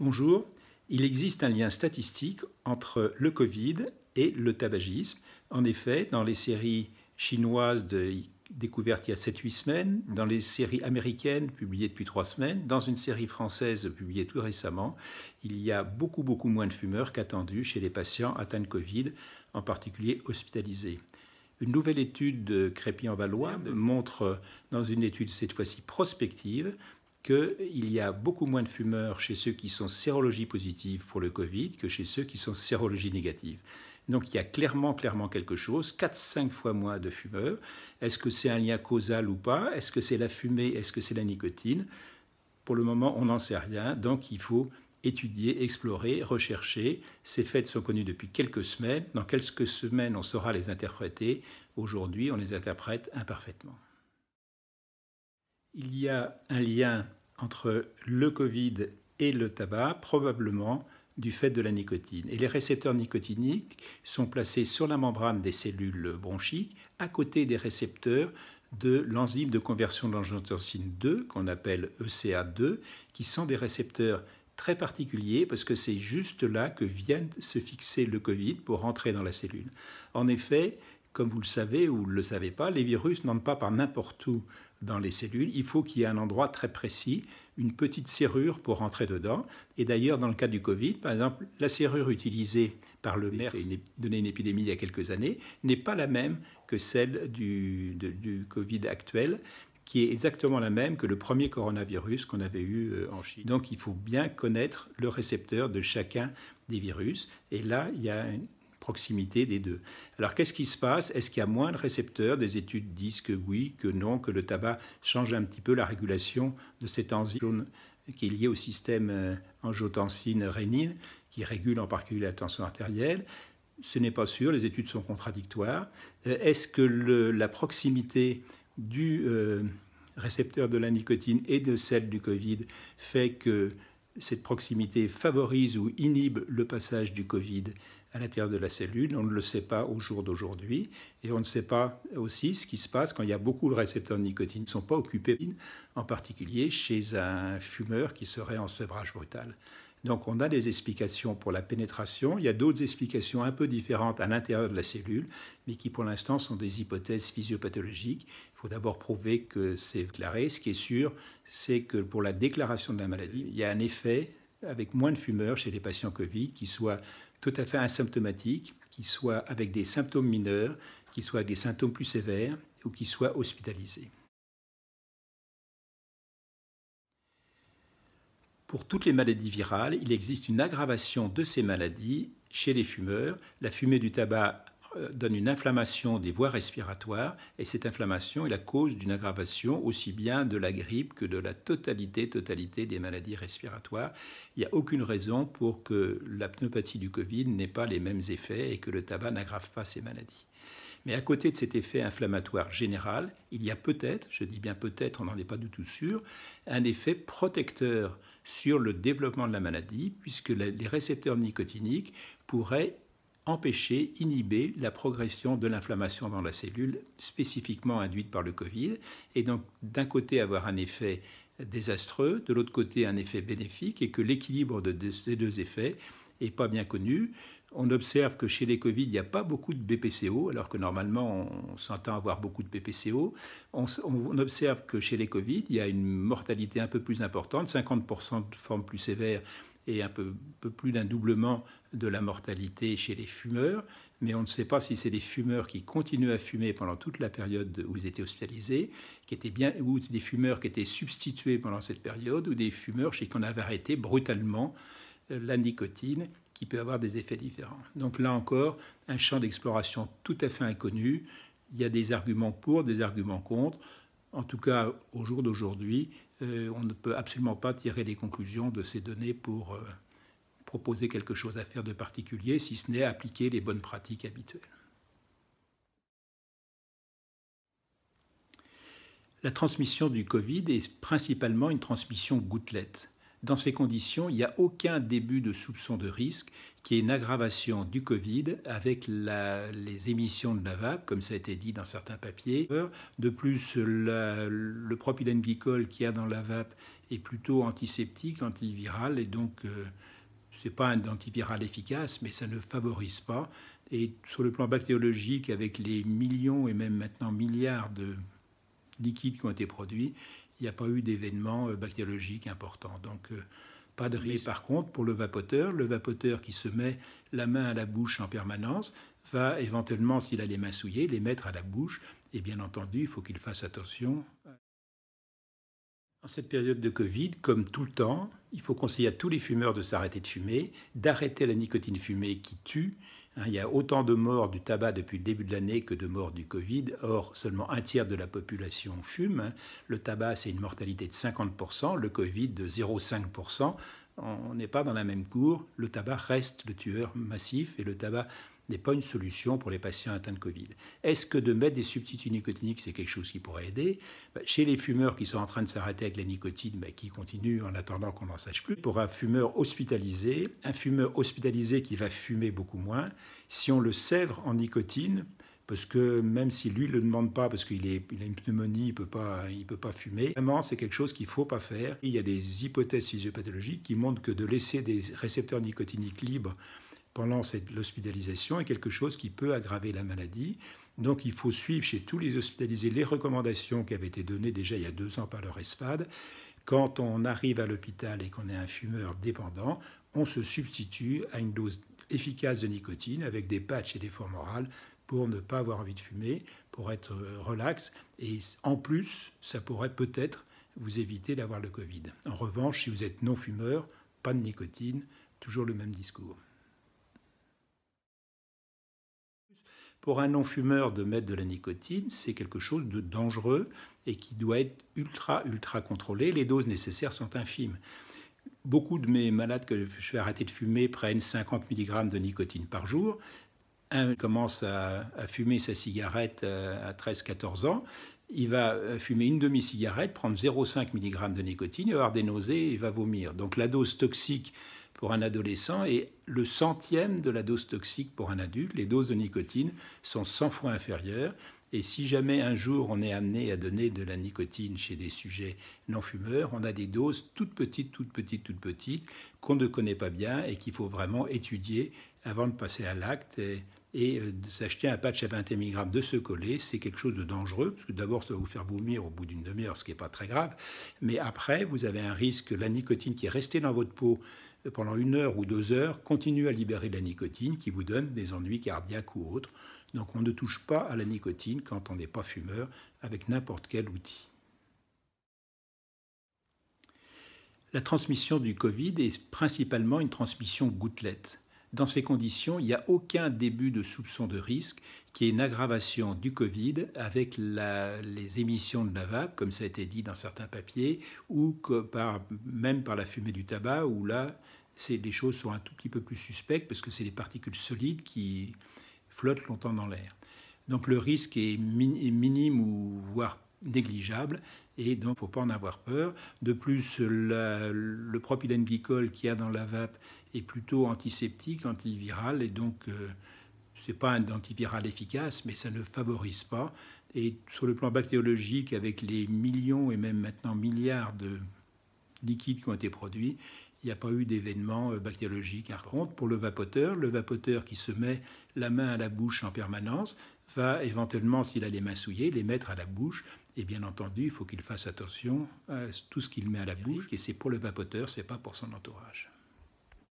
Bonjour, il existe un lien statistique entre le Covid et le tabagisme. En effet, dans les séries chinoises découvertes il y a 7-8 semaines, dans les séries américaines publiées depuis 3 semaines, dans une série française publiée tout récemment, il y a beaucoup moins de fumeurs qu'attendu chez les patients atteints de Covid, en particulier hospitalisés. Une nouvelle étude de Crépy-en-Valois montre, dans une étude cette fois-ci prospective, qu'il y a beaucoup moins de fumeurs chez ceux qui sont sérologie positive pour le Covid que chez ceux qui sont sérologie négative. Donc il y a clairement quelque chose, 4-5 fois moins de fumeurs. Est-ce que c'est un lien causal ou pas? Est-ce que c'est la fumée? Est-ce que c'est la nicotine? Pour le moment, on n'en sait rien, donc il faut étudier, explorer, rechercher. Ces faits sont connus depuis quelques semaines. Dans quelques semaines, on saura les interpréter. Aujourd'hui, on les interprète imparfaitement. Il y a un lien entre le Covid et le tabac, probablement du fait de la nicotine. Et les récepteurs nicotiniques sont placés sur la membrane des cellules bronchiques, à côté des récepteurs de l'enzyme de conversion de l'angiotensine 2, qu'on appelle ECA2, qui sont des récepteurs très particuliers parce que c'est juste là que vient se fixer le Covid pour rentrer dans la cellule. En effet, comme vous le savez ou vous ne le savez pas, les virus n'entrent pas par n'importe où dans les cellules. Il faut qu'il y ait un endroit très précis, une petite serrure pour rentrer dedans. Et d'ailleurs, dans le cas du Covid, par exemple, la serrure utilisée par le MERS, qui a donné une épidémie il y a quelques années, n'est pas la même que celle du Covid actuel, qui est exactement la même que le premier coronavirus qu'on avait eu en Chine. Donc il faut bien connaître le récepteur de chacun des virus. Et là, il y a une proximité des deux. Alors qu'est-ce qui se passe? Est-ce qu'il y a moins de récepteurs? Des études disent que oui, que non, que le tabac change un petit peu la régulation de cette enzyme qui est liée au système angiotensine-rénine, qui régule en particulier la tension artérielle. Ce n'est pas sûr, les études sont contradictoires. Est-ce que la proximité du récepteur de la nicotine et de celle du Covid fait que cette proximité favorise ou inhibe le passage du Covid à l'intérieur de la cellule? On ne le sait pas au jour d'aujourd'hui. Et on ne sait pas aussi ce qui se passe quand il y a beaucoup de récepteurs de nicotine qui ne sont pas occupés, en particulier chez un fumeur qui serait en sevrage brutal. Donc on a des explications pour la pénétration. Il y a d'autres explications un peu différentes à l'intérieur de la cellule, mais qui pour l'instant sont des hypothèses physiopathologiques. Il faut d'abord prouver que c'est déclaré. Ce qui est sûr, c'est que pour la déclaration de la maladie, il y a un effet avec moins de fumeurs chez les patients Covid qui soient tout à fait asymptomatiques, qui soient avec des symptômes mineurs, qui soient avec des symptômes plus sévères ou qui soient hospitalisés. Pour toutes les maladies virales, il existe une aggravation de ces maladies chez les fumeurs. La fumée du tabac donne une inflammation des voies respiratoires et cette inflammation est la cause d'une aggravation aussi bien de la grippe que de la totalité des maladies respiratoires. Il n'y a aucune raison pour que la pneumopathie du Covid n'ait pas les mêmes effets et que le tabac n'aggrave pas ces maladies. Mais à côté de cet effet inflammatoire général, il y a peut-être, je dis bien peut-être, on n'en est pas du tout sûr, un effet protecteur sur le développement de la maladie, puisque les récepteurs nicotiniques pourraient empêcher, inhiber la progression de l'inflammation dans la cellule, spécifiquement induite par le Covid, et donc d'un côté avoir un effet désastreux, de l'autre côté un effet bénéfique, et que l'équilibre de ces deux effets n'est pas bien connu. On observe que chez les Covid, il n'y a pas beaucoup de BPCO, alors que normalement, on s'entend avoir beaucoup de BPCO. On observe que chez les Covid, il y a une mortalité un peu plus importante, 50% de formes plus sévères et un peu plus d'un doublement de la mortalité chez les fumeurs. Mais on ne sait pas si c'est des fumeurs qui continuent à fumer pendant toute la période où ils étaient hospitalisés, ou des fumeurs qui étaient substitués pendant cette période, ou des fumeurs chez qui on avait arrêté brutalement la nicotine, qui peut avoir des effets différents. Donc là encore, un champ d'exploration tout à fait inconnu. Il y a des arguments pour, des arguments contre. En tout cas, au jour d'aujourd'hui, on ne peut absolument pas tirer des conclusions de ces données pour proposer quelque chose à faire de particulier, si ce n'est appliquer les bonnes pratiques habituelles. La transmission du Covid est principalement une transmission gouttelette. Dans ces conditions, il n'y a aucun début de soupçon de risque qui est une aggravation du Covid avec les émissions de la vape, comme ça a été dit dans certains papiers. De plus, le propylène-glycol qu'il y a dans la vape est plutôt antiseptique, antiviral, et donc ce n'est pas un antiviral efficace, mais ça ne favorise pas. Et sur le plan bactériologique, avec les millions et même maintenant milliards de liquides qui ont été produits, il n'y a pas eu d'événement bactériologique important. Donc, pas de risque. Par contre, pour le vapoteur qui se met la main à la bouche en permanence va éventuellement, s'il a les mains souillées, les mettre à la bouche. Et bien entendu, il faut qu'il fasse attention. En cette période de Covid, comme tout le temps, il faut conseiller à tous les fumeurs de s'arrêter de fumer, d'arrêter la nicotine fumée qui tue. Il y a autant de morts du tabac depuis le début de l'année que de morts du Covid. Or, seulement un tiers de la population fume. Le tabac, c'est une mortalité de 50%, le Covid de 0,5%. On n'est pas dans la même cour. Le tabac reste le tueur massif et le tabac n'est pas une solution pour les patients atteints de Covid. Est-ce que de mettre des substituts nicotiniques, c'est quelque chose qui pourrait aider? Chez les fumeurs qui sont en train de s'arrêter avec la nicotine, qui continuent en attendant qu'on n'en sache plus, pour un fumeur hospitalisé qui va fumer beaucoup moins, si on le sèvre en nicotine, parce que même si lui ne le demande pas, parce qu'il a une pneumonie, il peut pas fumer, vraiment c'est quelque chose qu'il ne faut pas faire. Il y a des hypothèses physiopathologiques qui montrent que de laisser des récepteurs nicotiniques libres pendant l'hospitalisation est quelque chose qui peut aggraver la maladie. Donc il faut suivre chez tous les hospitalisés les recommandations qui avaient été données déjà il y a 2 ans par le RESPAD. Quand on arrive à l'hôpital et qu'on est un fumeur dépendant, on se substitue à une dose efficace de nicotine avec des patchs et des formes orales pour ne pas avoir envie de fumer, pour être relax. Et en plus, ça pourrait peut-être vous éviter d'avoir le Covid. En revanche, si vous êtes non-fumeur, pas de nicotine, toujours le même discours. Pour un non-fumeur, de mettre de la nicotine, c'est quelque chose de dangereux et qui doit être ultra contrôlé. Les doses nécessaires sont infimes. Beaucoup de mes malades que je fais arrêter de fumer prennent 50 mg de nicotine par jour. Un commence à fumer sa cigarette à 13-14 ans. Il va fumer une demi-cigarette, prendre 0,5 mg de nicotine, il va avoir des nausées et il va vomir. Donc la dose toxique pour un adolescent est le centième de la dose toxique pour un adulte. Les doses de nicotine sont 100 fois inférieures. Et si jamais un jour on est amené à donner de la nicotine chez des sujets non-fumeurs, on a des doses toutes petites, qu'on ne connaît pas bien et qu'il faut vraiment étudier avant de passer à l'acte. Et de s'acheter un patch à 21 mg de se coller, c'est quelque chose de dangereux, parce que d'abord, ça va vous faire vomir au bout d'une demi-heure, ce qui n'est pas très grave. Mais après, vous avez un risque que la nicotine qui est restée dans votre peau pendant 1 heure ou 2 heures continue à libérer de la nicotine qui vous donne des ennuis cardiaques ou autres. Donc on ne touche pas à la nicotine quand on n'est pas fumeur avec n'importe quel outil. La transmission du Covid est principalement une transmission gouttelette. Dans ces conditions, il n'y a aucun début de soupçon de risque qui est une aggravation du Covid avec les émissions de la vape, comme ça a été dit dans certains papiers, ou même par la fumée du tabac, où là, les choses sont un tout petit peu plus suspectes parce que c'est des particules solides qui flottent longtemps dans l'air. Donc le risque est minime ou voire négligeable, et donc il ne faut pas en avoir peur. De plus, le propylène-glycol qu'il y a dans la vape est plutôt antiseptique, antiviral, et donc ce n'est pas un antiviral efficace, mais ça ne favorise pas. Et sur le plan bactériologique, avec les millions et même maintenant milliards de liquides qui ont été produits, il n'y a pas eu d'événement bactériologique. Par contre, pour le vapoteur qui se met la main à la bouche en permanence va éventuellement, s'il a les mains souillées, les mettre à la bouche. Et bien entendu, il faut qu'il fasse attention à tout ce qu'il met à la bouche. Et c'est pour le vapoteur, ce n'est pas pour son entourage.